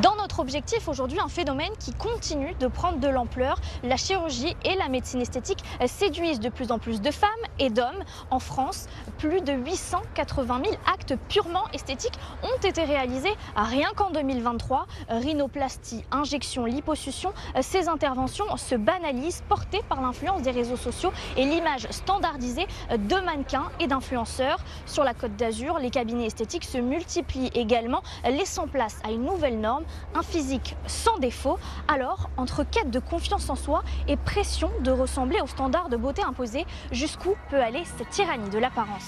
Dans notre objectif aujourd'hui, un phénomène qui continue de prendre de l'ampleur, la chirurgie et la médecine esthétique séduisent de plus en plus de femmes et d'hommes. En France, plus de 880 000 actes purement esthétiques ont été réalisés rien qu'en 2023. Rhinoplastie, injection, liposuction, ces interventions se banalisent, portées par l'influence des réseaux sociaux et l'image standardisée de mannequins et d'influenceurs. Sur la Côte d'Azur, les cabinets esthétiques se multiplient également, laissant place à une nouvelle norme, un physique sans défaut. Alors, entre quête de confiance en soi et pression de ressembler aux standards de beauté imposés, jusqu'où peut aller cette tyrannie de l'apparence ?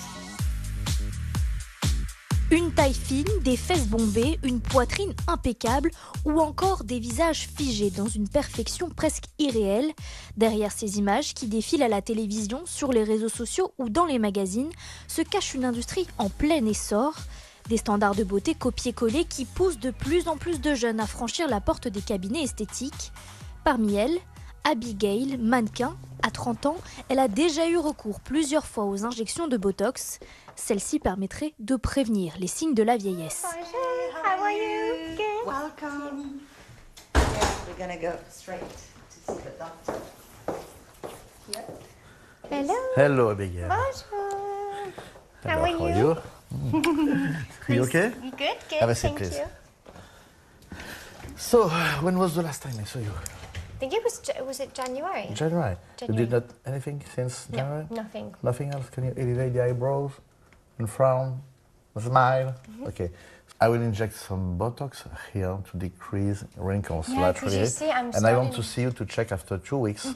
Une taille fine, des fesses bombées, une poitrine impeccable ou encore des visages figés dans une perfection presque irréelle. Derrière ces images qui défilent à la télévision, sur les réseaux sociaux ou dans les magazines, se cache une industrie en plein essor. Des standards de beauté copiés-collés qui poussent de plus en plus de jeunes à franchir la porte des cabinets esthétiques. Parmi elles, Abigail, mannequin. À 30 ans, elle a déjà eu recours plusieurs fois aux injections de Botox. Celle-ci permettrait de prévenir les signes de la vieillesse. Bonjour, how are you? Good. Welcome. Yeah, we're gonna go straight to see the doctor. Hello. Hello, Abigail. Bonjour. Hello, How are you? Are you okay? Good, good. Have a seat, Thank please. you. So, when was the last time I saw you? I think it was it January? January. You January. did not anything since January? No, nothing. Nothing else? Can you elevate the eyebrows and frown, smile? Okay. I will inject some Botox here to decrease wrinkles Yeah, 'cause laterally. you see, I'm and I want starting- to see you to check after 2 weeks.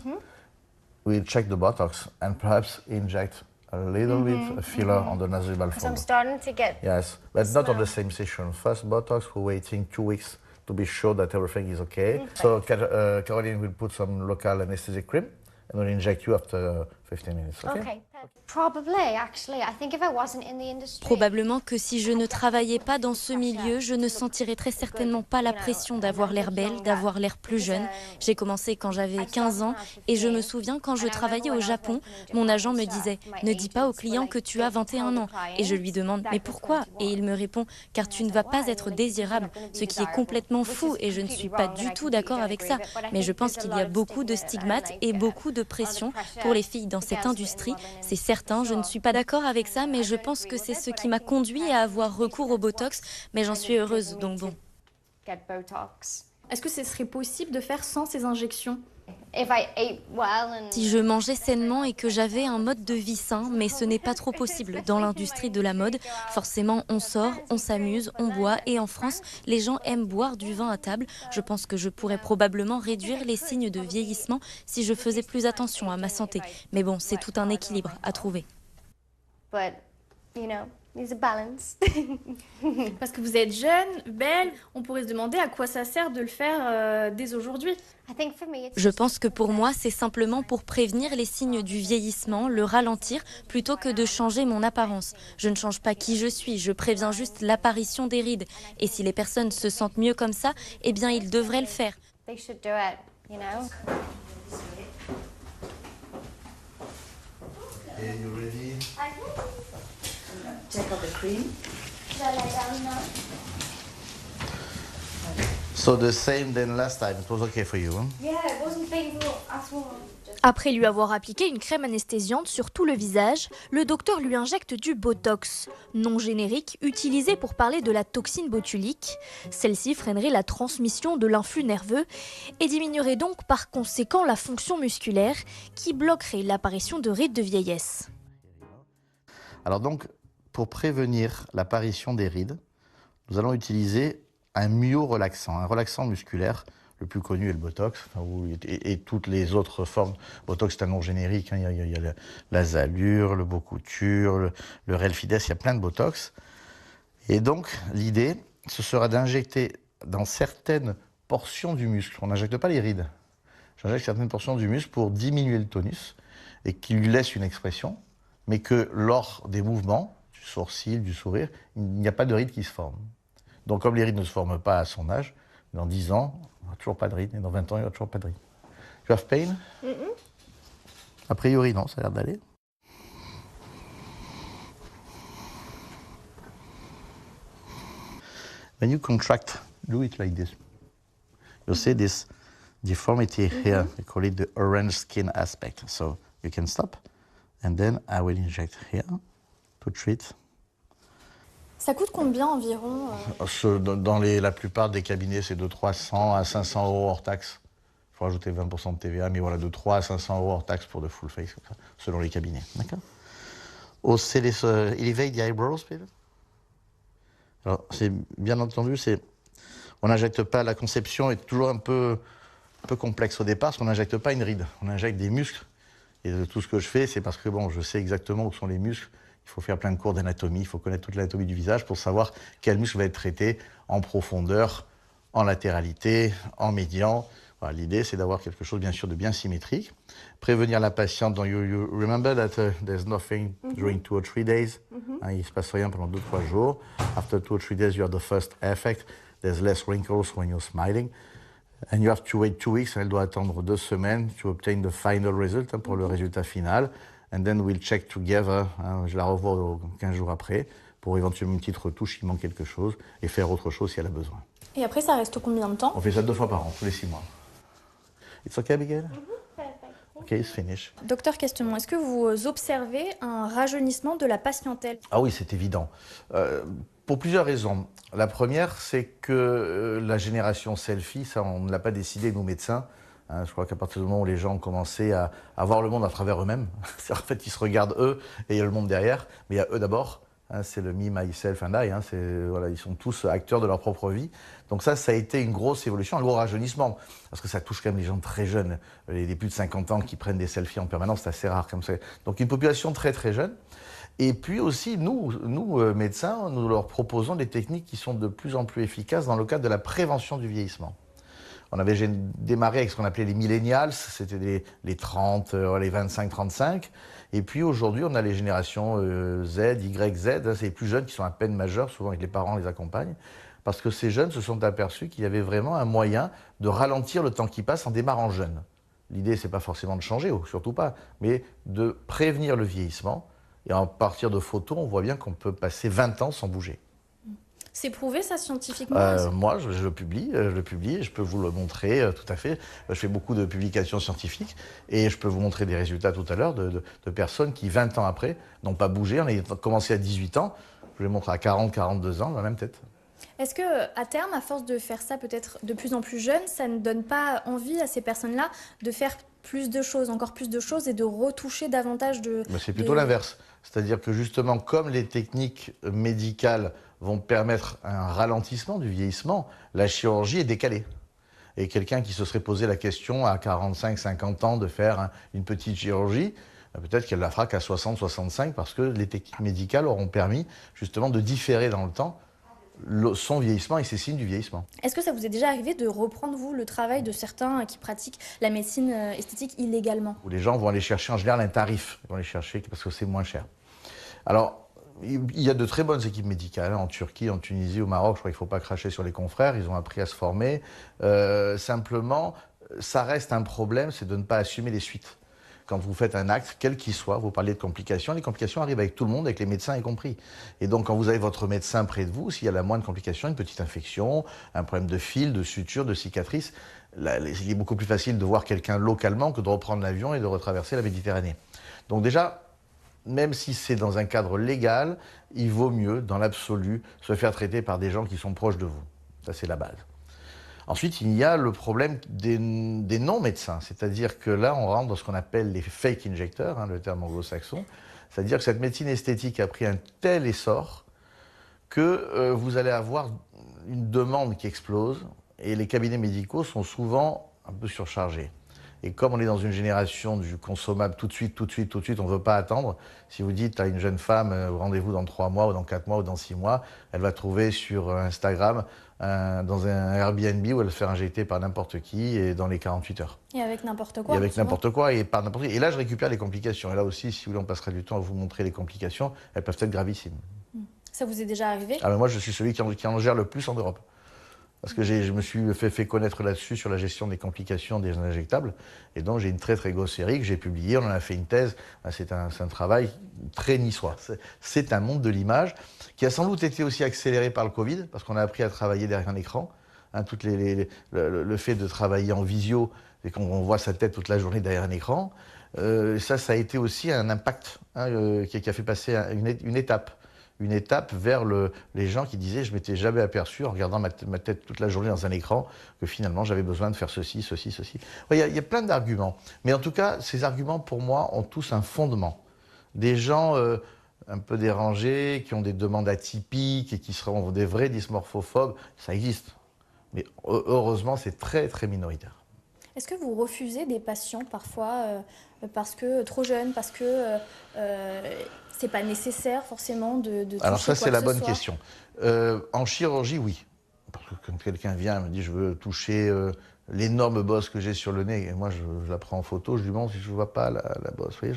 We'll check the Botox and perhaps inject a little bit of filler on the nasolabial Because I'm fold. starting to get. Yes, but not on Smell. the same session. First Botox, we're waiting 2 weeks to be sure that everything is okay. So Caroline will put some local anesthetic cream and we'll inject you after 15 minutes, okay? Okay. Probably, actually, I think if I wasn't in the industry. Probablement que si je ne travaillais pas dans ce milieu, je ne sentirais très certainement pas la pression d'avoir l'air belle, d'avoir l'air plus jeune. J'ai commencé quand j'avais 15 ans et je me souviens quand je travaillais au Japon, mon agent me disait « Ne dis pas aux clients que tu as 21 ans ». Et je lui demande « Mais pourquoi ?» Et il me répond « Car tu ne vas pas être désirable », ce qui est complètement fou et je ne suis pas du tout d'accord avec ça. Mais je pense qu'il y a beaucoup de stigmates et beaucoup de pression pour les filles dans cette industrie. C'est certain, je ne suis pas d'accord avec ça, mais je pense que c'est ce qui m'a conduit à avoir recours au Botox, mais j'en suis heureuse, donc bon. Get Botox. Est-ce que ce serait possible de faire sans ces injections ? If I ate well and. Si je mangeais sainement et que j'avais un mode de vie sain, mais ce n'est pas trop possible dans l'industrie de la mode. Forcément, on sort, on s'amuse, on boit et en France, les gens aiment boire du vin à table. Je pense que je pourrais probablement réduire les signes de vieillissement si je faisais plus attention à ma santé. Mais bon, c'est tout un équilibre à trouver. But, you know, there's a balance. Parce que vous êtes jeune, belle, on pourrait se demander à quoi ça sert de le faire dès aujourd'hui. I think for me, it's. Je pense que pour moi, c'est simplement pour prévenir les signes du vieillissement, le ralentir, plutôt que de changer mon apparence. Je ne change pas qui je suis, je préviens juste l'apparition des rides. Et si les personnes se sentent mieux comme ça, eh bien, ils devraient le faire. They should do it, you know. Okay, you ready? Check out the cream. So the same than last time, it was okay for you, huh? Yeah, it wasn't painful at all. Après lui avoir appliqué une crème anesthésiante sur tout le visage, le docteur lui injecte du Botox, nom générique utilisé pour parler de la toxine botulique. Celle-ci freinerait la transmission de l'influx nerveux et diminuerait donc par conséquent la fonction musculaire qui bloquerait l'apparition de rides de vieillesse. Alors donc, pour prévenir l'apparition des rides, nous allons utiliser un myorelaxant, un relaxant musculaire. Le plus connu est le Botox, et toutes les autres formes. Botox, c'est un nom générique, hein. Il y a l'Azalure, le Bocouture, le Relfides, il y a plein de Botox. Et donc, l'idée, ce sera d'injecter dans certaines portions du muscle. On n'injecte pas les rides. J'injecte certaines portions du muscle pour diminuer le tonus et qui lui laisse une expression, mais que lors des mouvements, du sourcil, du sourire, il n'y a pas de rides qui se forment. Donc, comme les rides ne se forment pas à son âge, dans 10 ans, il n'y aura toujours pas de rides, et dans 20 ans, il n'y aura toujours pas de rides. You have pain? A priori, non, ça a l'air d'aller. When you contract do it like this. You see this deformity here, we call it the orange skin aspect. So you can stop, and then I will inject here to treat. Ça coûte combien environ Dans la plupart des cabinets, c'est de 300 à 500 euros hors taxe. Il faut rajouter 20% de TVA, mais voilà, de 3 à 500 euros hors taxe pour de full face, comme ça, selon les cabinets. D'accord. Elevate the eyebrows, please. Alors, c'est bien entendu, on n'injecte pas, la conception est toujours un peu complexe au départ, parce qu'on n'injecte pas une ride, on injecte des muscles. Et tout ce que je fais, c'est parce que bon, je sais exactement où sont les muscles. Il faut faire plein de cours d'anatomie, il faut connaître toute l'anatomie du visage pour savoir quel muscle va être traité en profondeur, en latéralité, en médian. Voilà, l'idée, c'est d'avoir quelque chose, bien sûr, de bien symétrique. Prévenir la patiente. You remember that there's nothing during 2 or 3 days. Hein, il ne se passe rien pendant 2-3 jours. After 2 or 3 days, you have the first effect. There's less wrinkles when you're smiling. And you have to wait 2 weeks. Elle doit attendre 2 semaines to obtain the final result, hein, pour le résultat final. And then we'll check together. Hein, je la revois 15 jours après pour éventuellement une petite retouche s'il manque quelque chose et faire autre chose si elle a besoin. Et après, ça reste combien de temps? On fait ça 2 fois par an, tous les 6 mois. It's okay, Abigail? Ok, it's finished. Docteur Questemont, est-ce que vous observez un rajeunissement de la patientèle? Ah oui, c'est évident. Pour plusieurs raisons. La première, c'est que la génération selfie, ça on ne l'a pas décidé, nous médecins. Hein, je crois qu'à partir du moment où les gens ont commencé à voir le monde à travers eux-mêmes, en fait ils se regardent eux et il y a le monde derrière, mais il y a eux d'abord. Hein, c'est le me, myself and I. Hein, voilà, ils sont tous acteurs de leur propre vie. Donc ça a été une grosse évolution, un gros rajeunissement. Parce que ça touche quand même les gens très jeunes. Les plus de 50 ans qui prennent des selfies en permanence, c'est assez rare comme ça. Donc une population très très jeune. Et puis aussi, nous médecins, nous leur proposons des techniques qui sont de plus en plus efficaces dans le cadre de la prévention du vieillissement. On avait démarré avec ce qu'on appelait les millennials, c'était les 30, les 25-35. Et puis aujourd'hui, on a les générations Z, Y, Z, hein, c'est les plus jeunes qui sont à peine majeurs, souvent avec les parents les accompagnent, parce que ces jeunes se sont aperçus qu'il y avait vraiment un moyen de ralentir le temps qui passe en démarrant jeune. L'idée, c'est pas forcément de changer, ou surtout pas, mais de prévenir le vieillissement. Et à partir de photos, on voit bien qu'on peut passer 20 ans sans bouger. C'est prouvé ça scientifiquement? Moi, je le publie, et je peux vous le montrer tout à fait. Je fais beaucoup de publications scientifiques et je peux vous montrer des résultats tout à l'heure de personnes qui, 20 ans après, n'ont pas bougé. On a commencé à 18 ans, je les montre à 40, 42 ans, dans la même tête. Est-ce que, à terme, à force de faire ça peut-être de plus en plus jeune, ça ne donne pas envie à ces personnes-là de faire plus de choses, encore plus de choses et de retoucher davantage de... C'est plutôt l'inverse. C'est-à-dire que justement, comme les techniques médicales vont permettre un ralentissement du vieillissement, la chirurgie est décalée. Et quelqu'un qui se serait posé la question à 45-50 ans de faire une petite chirurgie, peut-être qu'elle la fera qu'à 60-65 parce que les techniques médicales auront permis justement de différer dans le temps son vieillissement et ses signes du vieillissement. Est-ce que ça vous est déjà arrivé de reprendre, vous, le travail de certains qui pratiquent la médecine esthétique illégalement? Où les gens vont aller chercher en général un tarif, ils vont aller chercher parce que c'est moins cher. Alors, il y a de très bonnes équipes médicales en Turquie, en Tunisie, au Maroc. Je crois qu'il ne faut pas cracher sur les confrères, ils ont appris à se former. Simplement, ça reste un problème, c'est de ne pas assumer les suites. Quand vous faites un acte, quel qu'il soit, vous parlez de complications, les complications arrivent avec tout le monde, avec les médecins y compris. Et donc quand vous avez votre médecin près de vous, s'il y a la moindre complication, une petite infection, un problème de fil, de suture, de cicatrice, là, il est beaucoup plus facile de voir quelqu'un localement que de reprendre l'avion et de retraverser la Méditerranée. Donc déjà, même si c'est dans un cadre légal, il vaut mieux, dans l'absolu, se faire traiter par des gens qui sont proches de vous. Ça, c'est la base. Ensuite, il y a le problème des non-médecins, c'est-à-dire que là, on rentre dans ce qu'on appelle les fake injecteurs, hein, le terme anglo-saxon, c'est-à-dire que cette médecine esthétique a pris un tel essor que vous allez avoir une demande qui explose et les cabinets médicaux sont souvent un peu surchargés. Et comme on est dans une génération du consommable tout de suite, on ne veut pas attendre. Si vous dites à une jeune femme, rendez-vous dans 3 mois, ou dans 4 mois, ou dans 6 mois, elle va trouver sur Instagram, dans un Airbnb, où elle va se faire injecter par n'importe qui, et dans les 48 heures. Et avec n'importe quoi. Et avec n'importe quoi, et par n'importe qui. Et là, je récupère les complications. Et là aussi, si vous voulez, on passera du temps à vous montrer les complications. Elles peuvent être gravissimes. Ça vous est déjà arrivé? Ah, mais moi, je suis celui qui en gère le plus en Europe. Parce que je me suis fait connaître là-dessus sur la gestion des complications des injectables. Et donc, j'ai une très très grosse série que j'ai publiée. On en a fait une thèse. C'est un travail très niçois. C'est un monde de l'image qui a sans doute été aussi accéléré par le Covid, parce qu'on a appris à travailler derrière un écran. hein, le fait de travailler en visio et qu'on voit sa tête toute la journée derrière un écran. Ça a été aussi un impact hein, qui a fait passer une étape vers les gens qui disaient je m'étais jamais aperçu en regardant ma tête toute la journée dans un écran que finalement j'avais besoin de faire ceci. Il y a plein d'arguments. Mais en tout cas, ces arguments pour moi ont tous un fondement. Des gens un peu dérangés, qui ont des demandes atypiques et qui seront des vrais dysmorphophobes, ça existe. Mais heureusement, c'est très très minoritaire. Est-ce que vous refusez des patients parfois parce que trop jeunes, parce que c'est pas nécessaire forcément de toucher Alors ça, c'est la bonne soit question. En chirurgie, oui. Parce que quand quelqu'un vient et me dit je veux toucher l'énorme bosse que j'ai sur le nez, et moi je la prends en photo, je lui montre si je ne vois pas la bosse. Vous voyez,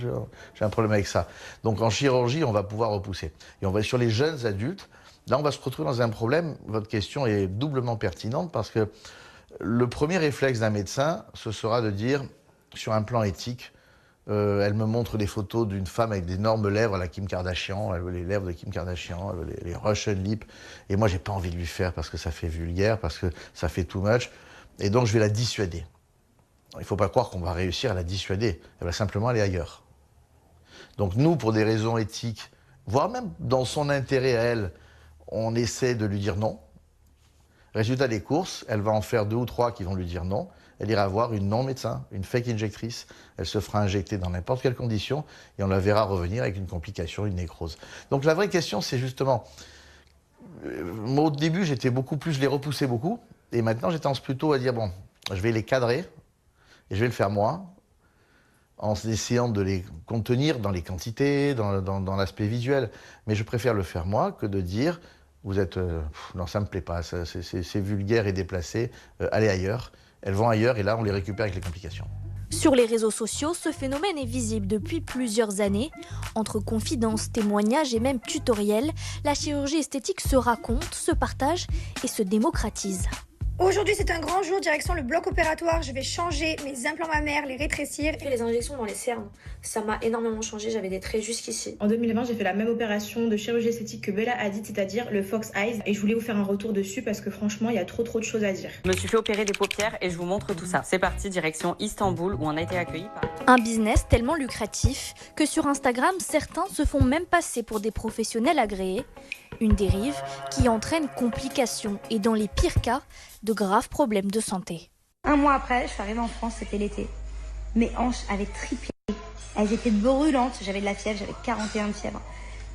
j'ai un problème avec ça. Donc en chirurgie, on va pouvoir repousser. Et on va sur les jeunes adultes. Là, on va se retrouver dans un problème. Votre question est doublement pertinente parce que le premier réflexe d'un médecin, ce sera de dire, sur un plan éthique, elle me montre des photos d'une femme avec d'énormes lèvres à la Kim Kardashian, elle veut les lèvres de Kim Kardashian, elle veut les Russian lips, et moi j'ai pas envie de lui faire parce que ça fait vulgaire, parce que ça fait too much, et donc je vais la dissuader. Il ne faut pas croire qu'on va réussir à la dissuader, elle va simplement aller ailleurs. Donc nous, pour des raisons éthiques, voire même dans son intérêt à elle, on essaie de lui dire non. Résultat des courses, elle va en faire 2 ou 3 qui vont lui dire non. Elle ira voir une non-médecin, une fake injectrice. Elle se fera injecter dans n'importe quelle condition et on la verra revenir avec une complication, une nécrose. Donc la vraie question, c'est justement... Moi, au début, j'étais beaucoup plus... Je les repoussais beaucoup. Et maintenant, j'ai tendance plutôt à dire, bon, je vais les cadrer et je vais le faire moi, en essayant de les contenir dans les quantités, dans l'aspect visuel. Mais je préfère le faire moi que de dire... Vous êtes... non, ça ne me plaît pas, c'est vulgaire et déplacé. Allez ailleurs. Elles vont ailleurs et là, on les récupère avec les complications. Sur les réseaux sociaux, ce phénomène est visible depuis plusieurs années. Entre confidences, témoignages et même tutoriels, la chirurgie esthétique se raconte, se partage et se démocratise. Aujourd'hui, c'est un grand jour, direction le bloc opératoire. Je vais changer mes implants mammaires, les rétrécir. J'ai fait les injections dans les cernes. Ça m'a énormément changé, j'avais des traits jusqu'ici. En 2020, j'ai fait la même opération de chirurgie esthétique que Bella Hadid, c'est-à-dire le Fox Eyes. Et je voulais vous faire un retour dessus parce que franchement, il y a trop de choses à dire. Je me suis fait opérer des paupières et je vous montre tout ça. C'est parti, direction Istanbul, où on a été accueillis par... Un business tellement lucratif que sur Instagram, certains se font même passer pour des professionnels agréés. Une dérive qui entraîne complications et dans les pires cas, de graves problèmes de santé. Un mois après, je suis arrivée en France, c'était l'été. Mes hanches avaient triplé. Elles étaient brûlantes. J'avais de la fièvre, j'avais 41 de fièvre.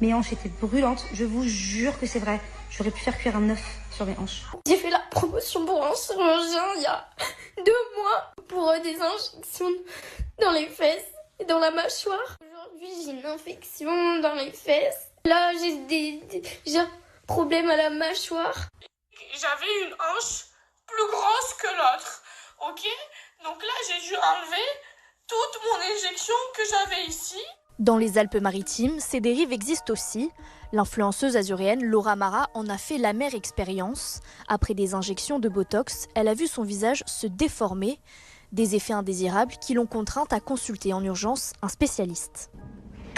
Mes hanches étaient brûlantes. Je vous jure que c'est vrai. J'aurais pu faire cuire un œuf sur mes hanches. J'ai fait la promotion pour un chirurgien il y a 2 mois pour des injections dans les fesses et dans la mâchoire. Aujourd'hui, j'ai une infection dans les fesses. Là, j'ai un problème à la mâchoire. J'avais une hanche plus grosse que l'autre, ok? Donc là, j'ai dû enlever toute mon injection que j'avais ici. Dans les Alpes-Maritimes, ces dérives existent aussi. L'influenceuse azuréenne Laura Mara en a fait l'amère expérience. Après des injections de Botox, elle a vu son visage se déformer. Des effets indésirables qui l'ont contrainte à consulter en urgence un spécialiste.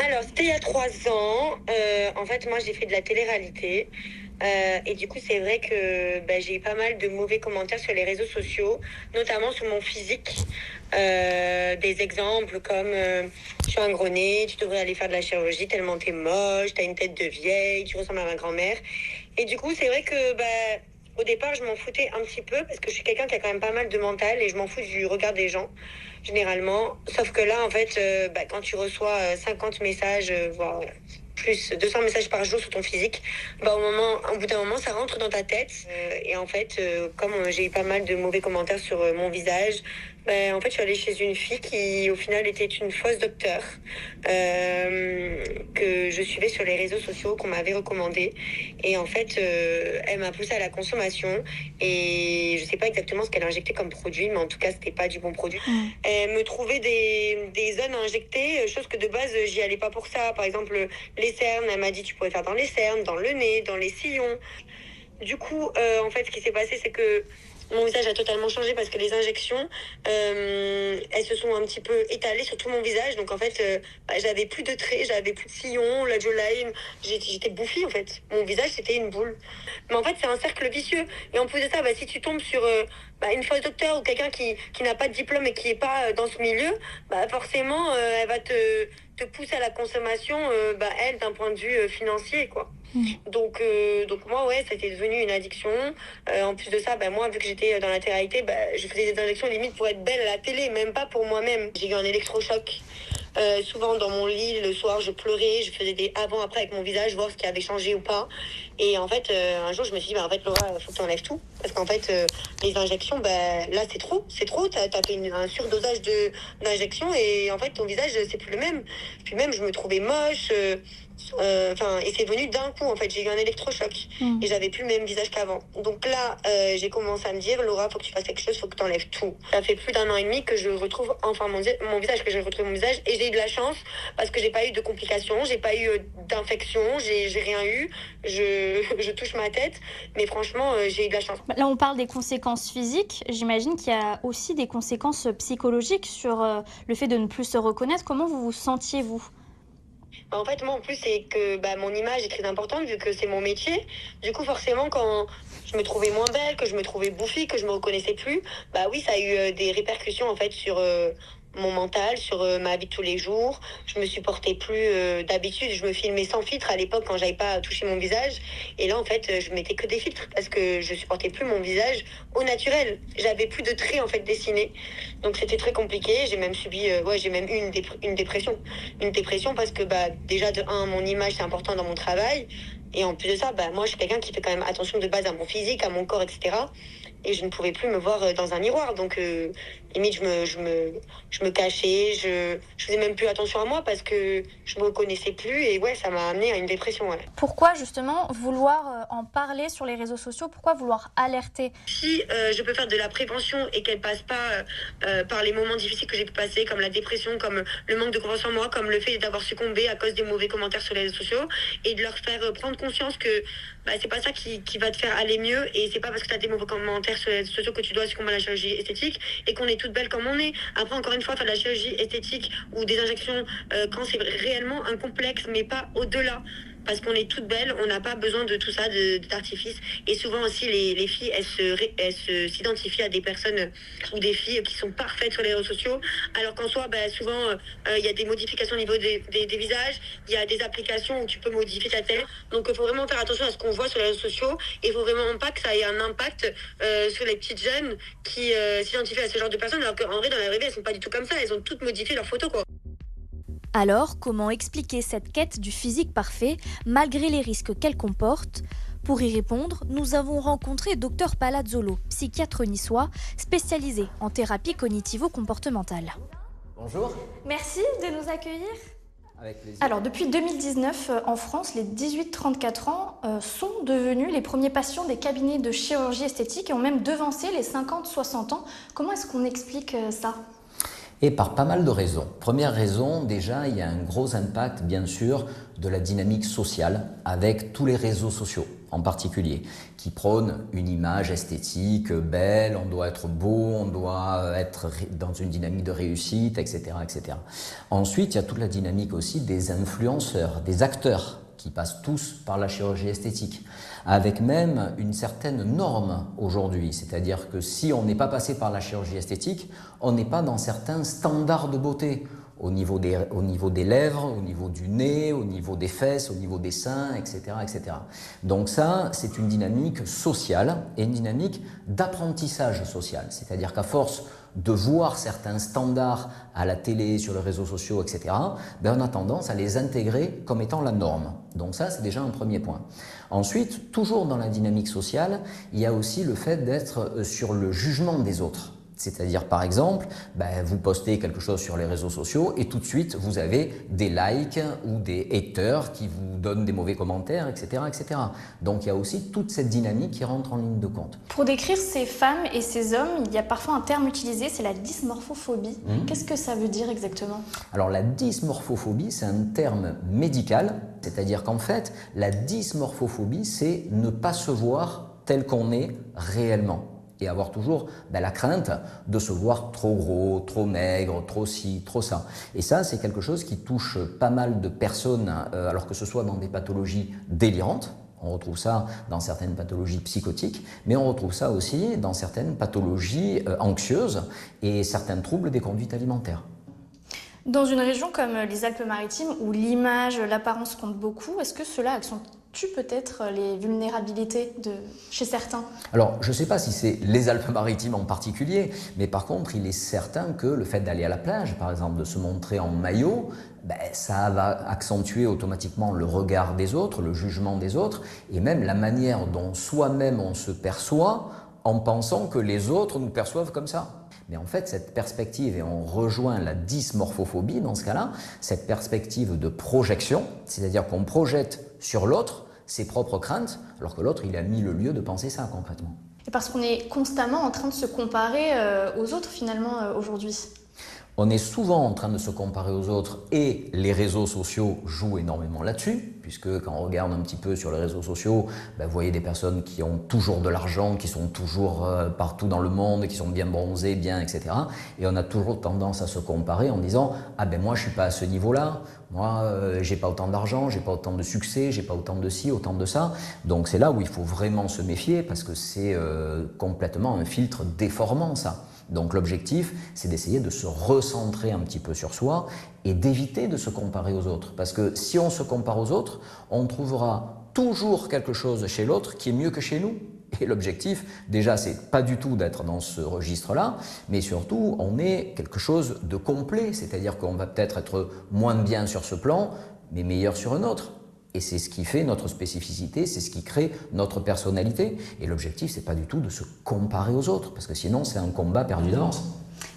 Alors, c'était il y a 3 ans. En fait, moi, j'ai fait de la télé-réalité. Et du coup, c'est vrai que j'ai eu pas mal de mauvais commentaires sur les réseaux sociaux, notamment sur mon physique. Des exemples comme je suis un gros nez, tu devrais aller faire de la chirurgie tellement t'es moche, t'as une tête de vieille, tu ressembles à ma grand-mère. Et du coup, c'est vrai que au départ, je m'en foutais un petit peu parce que je suis quelqu'un qui a quand même pas mal de mental et je m'en fous du regard des gens, généralement. Sauf que là, en fait, quand tu reçois 50 messages, voire plus 200 messages par jour sur ton physique, au bout d'un moment, ça rentre dans ta tête. Et en fait, comme j'ai eu pas mal de mauvais commentaires sur mon visage, en fait, je suis allée chez une fille qui, au final, était une fausse docteure que je suivais sur les réseaux sociaux, qu'on m'avait recommandé. Et en fait, elle m'a poussée à la consommation. Et je sais pas exactement ce qu'elle injectait comme produit, mais en tout cas, c'était pas du bon produit. Elle me trouvait des zones à injecter, chose que de base, j'y allais pas pour ça. Par exemple, les cernes, elle m'a dit tu pourrais faire dans les cernes, dans le nez, dans les sillons. Du coup, en fait, ce qui s'est passé, c'est que mon visage a totalement changé parce que les injections, elles se sont un petit peu étalées sur tout mon visage. Donc en fait, j'avais plus de traits, j'avais plus de sillons, la jawline, j'étais bouffie en fait. Mon visage, c'était une boule. Mais en fait, c'est un cercle vicieux. Et en plus de ça, si tu tombes sur une fausse docteur ou quelqu'un qui n'a pas de diplôme et qui n'est pas dans ce milieu, forcément, elle va te pousser à la consommation, elle, d'un point de vue financier, quoi. Donc moi, ouais, ça a été devenu une addiction. En plus de ça, moi, vu que j'étais dans la télé-réalité, je faisais des injections limite pour être belle à la télé, même pas pour moi-même. J'ai eu un électrochoc. Souvent dans mon lit, le soir, je pleurais, je faisais des avant-après avec mon visage, voir ce qui avait changé ou pas. Et en fait, un jour, je me suis dit, en fait, Laura, il faut que tu enlèves tout. Parce qu'en fait, les injections, là, c'est trop. T'as fait un surdosage d'injections et en fait, ton visage, c'est plus le même. Puis même, je me trouvais moche. Et c'est venu d'un coup, en fait, j'ai eu un électrochoc et j'avais plus le même visage qu'avant. Donc là, j'ai commencé à me dire, Laura, faut que tu fasses quelque chose, faut que tu enlèves tout. Ça fait plus d'1 an et demi que je retrouve enfin mon visage, que je retrouve mon visage, et j'ai eu de la chance parce que j'ai pas eu de complications, j'ai pas eu d'infection, j'ai rien eu, je touche ma tête, mais franchement, j'ai eu de la chance. Là, on parle des conséquences physiques, j'imagine qu'il y a aussi des conséquences psychologiques sur le fait de ne plus se reconnaître. Comment vous vous sentiez, vous ? En fait, moi, en plus, c'est que mon image est très importante vu que c'est mon métier. Du coup, forcément, quand je me trouvais moins belle, que je me trouvais bouffie, que je me reconnaissais plus, oui, ça a eu des répercussions, en fait, sur mon mental, sur ma vie de tous les jours. Je me supportais plus d'habitude. Je me filmais sans filtre à l'époque quand j'avais pas touché mon visage. Et là, en fait, je mettais que des filtres parce que je supportais plus mon visage au naturel. J'avais plus de traits, en fait, dessinés. Donc, c'était très compliqué. J'ai même subi, j'ai même eu une dépression. Une dépression parce que, déjà, de un, mon image, c'est important dans mon travail. Et en plus de ça, moi, je suis quelqu'un qui fait quand même attention de base à mon physique, à mon corps, etc. Et je ne pouvais plus me voir dans un miroir. Donc, limite, je me cachais. Je faisais même plus attention à moi parce que je me reconnaissais plus. Et ouais, ça m'a amené à une dépression. Ouais. Pourquoi, justement, vouloir en parler sur les réseaux sociaux ? Pourquoi vouloir alerter ? Si je peux faire de la prévention et qu'elle passe pas par les moments difficiles que j'ai pu passer, comme la dépression, comme le manque de confiance en moi, comme le fait d'avoir succombé à cause des mauvais commentaires sur les réseaux sociaux, et de leur faire prendre conscience que c'est pas ça qui va te faire aller mieux, et c'est pas parce que tu as des mauvais commentaires sur les réseaux sociaux que tu dois succomber à la chirurgie esthétique et qu'on est toute belle comme on est. Après, encore une fois, faire de la chirurgie esthétique ou des injections quand c'est réellement un complexe, mais pas au-delà. Parce qu'on est toutes belles, on n'a pas besoin de tout ça, d'artifice. Et souvent aussi, les filles, elles s'identifient à des personnes ou des filles qui sont parfaites sur les réseaux sociaux. Alors qu'en soi, souvent, il y a des modifications au niveau des visages. Il y a des applications où tu peux modifier ta tête. Donc, il faut vraiment faire attention à ce qu'on voit sur les réseaux sociaux. Et il ne faut vraiment pas que ça ait un impact sur les petites jeunes qui s'identifient à ce genre de personnes. Alors qu'en vrai, dans la vraie vie, elles ne sont pas du tout comme ça. Elles ont toutes modifié leurs photos, quoi. Alors, comment expliquer cette quête du physique parfait, malgré les risques qu'elle comporte ? Pour y répondre, nous avons rencontré Dr Palazzolo, psychiatre niçois, spécialisé en thérapie cognitivo-comportementale. Bonjour. Merci de nous accueillir. Avec plaisir. Alors, depuis 2019, en France, les 18-34 ans sont devenus les premiers patients des cabinets de chirurgie esthétique et ont même devancé les 50-60 ans. Comment est-ce qu'on explique ça ? Et par pas mal de raisons. Première raison, déjà, il y a un gros impact, bien sûr, de la dynamique sociale avec tous les réseaux sociaux en particulier, qui prônent une image esthétique belle, on doit être beau, on doit être dans une dynamique de réussite, etc., etc. Ensuite, il y a toute la dynamique aussi des influenceurs, des acteurs, qui passent tous par la chirurgie esthétique, avec même une certaine norme aujourd'hui. C'est-à-dire que si on n'est pas passé par la chirurgie esthétique, on n'est pas dans certains standards de beauté, au niveau des lèvres, au niveau du nez, au niveau des fesses, au niveau des seins, etc., etc. Donc ça, c'est une dynamique sociale et une dynamique d'apprentissage social. C'est-à-dire qu'à force de voir certains standards à la télé, sur les réseaux sociaux, etc., on a tendance à les intégrer comme étant la norme. Donc ça, c'est déjà un premier point. Ensuite, toujours dans la dynamique sociale, il y a aussi le fait d'être sur le jugement des autres. C'est-à-dire, par exemple, vous postez quelque chose sur les réseaux sociaux et tout de suite, vous avez des likes ou des haters qui vous donnent des mauvais commentaires, etc., etc. Donc, il y a aussi toute cette dynamique qui rentre en ligne de compte. Pour décrire ces femmes et ces hommes, il y a parfois un terme utilisé, c'est la dysmorphophobie. Qu'est-ce que ça veut dire exactement ? Alors, la dysmorphophobie, c'est un terme médical, c'est-à-dire qu'en fait, la dysmorphophobie, c'est ne pas se voir tel qu'on est réellement. et avoir toujours la crainte de se voir trop gros, trop maigre, trop ci, trop ça. Et ça, c'est quelque chose qui touche pas mal de personnes, alors que ce soit dans des pathologies délirantes, on retrouve ça dans certaines pathologies psychotiques, mais on retrouve ça aussi dans certaines pathologies anxieuses et certains troubles des conduites alimentaires. Dans une région comme les Alpes-Maritimes, où l'image, l'apparence compte beaucoup, est-ce que cela accentue peut-être les vulnérabilités chez certains? Alors, je ne sais pas si c'est les Alpes-Maritimes en particulier, mais par contre, il est certain que le fait d'aller à la plage, par exemple, de se montrer en maillot, ça va accentuer automatiquement le regard des autres, le jugement des autres, et même la manière dont soi-même on se perçoit en pensant que les autres nous perçoivent comme ça. Mais en fait, cette perspective, et on rejoint la dysmorphophobie dans ce cas-là, cette perspective de projection, c'est-à-dire qu'on projette sur l'autre ses propres craintes, alors que l'autre, il a mis le lieu de penser ça concrètement. Et parce qu'on est constamment en train de se comparer aux autres finalement aujourd'hui. On est souvent en train de se comparer aux autres et les réseaux sociaux jouent énormément là-dessus, puisque quand on regarde un petit peu sur les réseaux sociaux, vous voyez des personnes qui ont toujours de l'argent, qui sont toujours partout dans le monde, qui sont bien bronzées, bien, etc. Et on a toujours tendance à se comparer en disant « Ah ben moi je ne suis pas à ce niveau-là, moi j'ai pas autant d'argent, j'ai pas autant de succès, j'ai pas autant de ci, autant de ça ». Donc c'est là où il faut vraiment se méfier parce que c'est complètement un filtre déformant ça. Donc l'objectif, c'est d'essayer de se recentrer un petit peu sur soi et d'éviter de se comparer aux autres. Parce que si on se compare aux autres, on trouvera toujours quelque chose chez l'autre qui est mieux que chez nous. Et l'objectif, déjà, c'est pas du tout d'être dans ce registre-là, mais surtout, on est quelque chose de complet. C'est-à-dire qu'on va peut-être être moins bien sur ce plan, mais meilleur sur un autre. Et c'est ce qui fait notre spécificité, c'est ce qui crée notre personnalité. Et l'objectif, c'est pas du tout de se comparer aux autres, parce que sinon, c'est un combat perdu d'avance.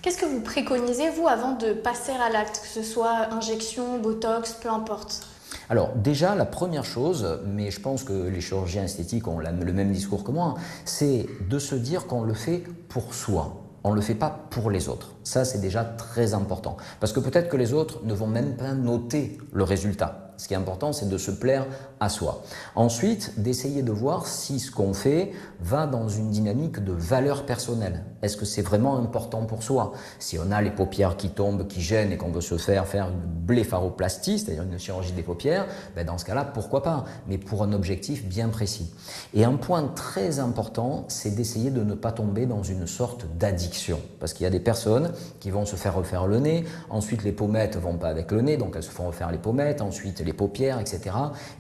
Qu'est-ce que vous préconisez, vous, avant de passer à l'acte, que ce soit injection, botox, peu importe? Alors déjà, la première chose, mais je pense que les chirurgiens esthétiques ont le même discours que moi, c'est de se dire qu'on le fait pour soi. On ne le fait pas pour les autres. Ça, c'est déjà très important. Parce que peut-être que les autres ne vont même pas noter le résultat. Ce qui est important, c'est de se plaire à soi. Ensuite, d'essayer de voir si ce qu'on fait va dans une dynamique de valeur personnelle. Est-ce que c'est vraiment important pour soi? Si on a les paupières qui tombent, qui gênent et qu'on veut se faire une blépharoplastie, c'est-à-dire une chirurgie des paupières, dans ce cas-là, pourquoi pas? Mais pour un objectif bien précis. Et un point très important, c'est d'essayer de ne pas tomber dans une sorte d'addiction. Parce qu'il y a des personnes qui vont se faire refaire le nez, ensuite les pommettes ne vont pas avec le nez, donc elles se font refaire les pommettes, ensuite les paupières, etc.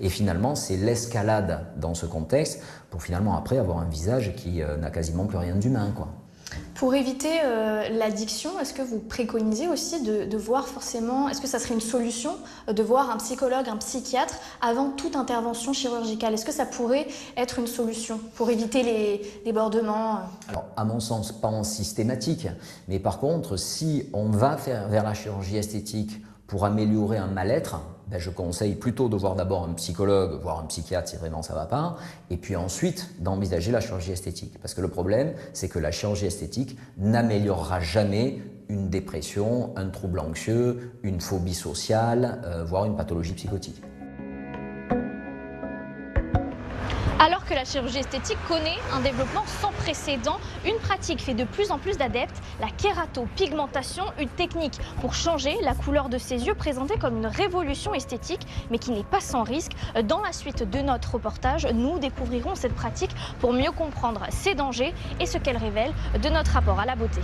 Et finalement, c'est l'escalade dans ce contexte pour finalement après avoir un visage qui n'a quasiment plus rien d'humain, quoi. Pour éviter l'addiction, est-ce que vous préconisez aussi de voir forcément, est-ce que ça serait une solution de voir un psychologue, un psychiatre avant toute intervention chirurgicale? Est-ce que ça pourrait être une solution pour éviter les débordements? Alors, à mon sens, pas en systématique, mais par contre, si on va vers la chirurgie esthétique pour améliorer un mal-être, je conseille plutôt de voir d'abord un psychologue, voire un psychiatre si vraiment ça ne va pas, et puis ensuite d'envisager la chirurgie esthétique. Parce que le problème, c'est que la chirurgie esthétique n'améliorera jamais une dépression, un trouble anxieux, une phobie sociale, voire une pathologie psychotique. Alors que la chirurgie esthétique connaît un développement sans précédent, une pratique fait de plus en plus d'adeptes, la kératopigmentation, une technique pour changer la couleur de ses yeux présentée comme une révolution esthétique, mais qui n'est pas sans risque. Dans la suite de notre reportage, nous découvrirons cette pratique pour mieux comprendre ses dangers et ce qu'elle révèle de notre rapport à la beauté.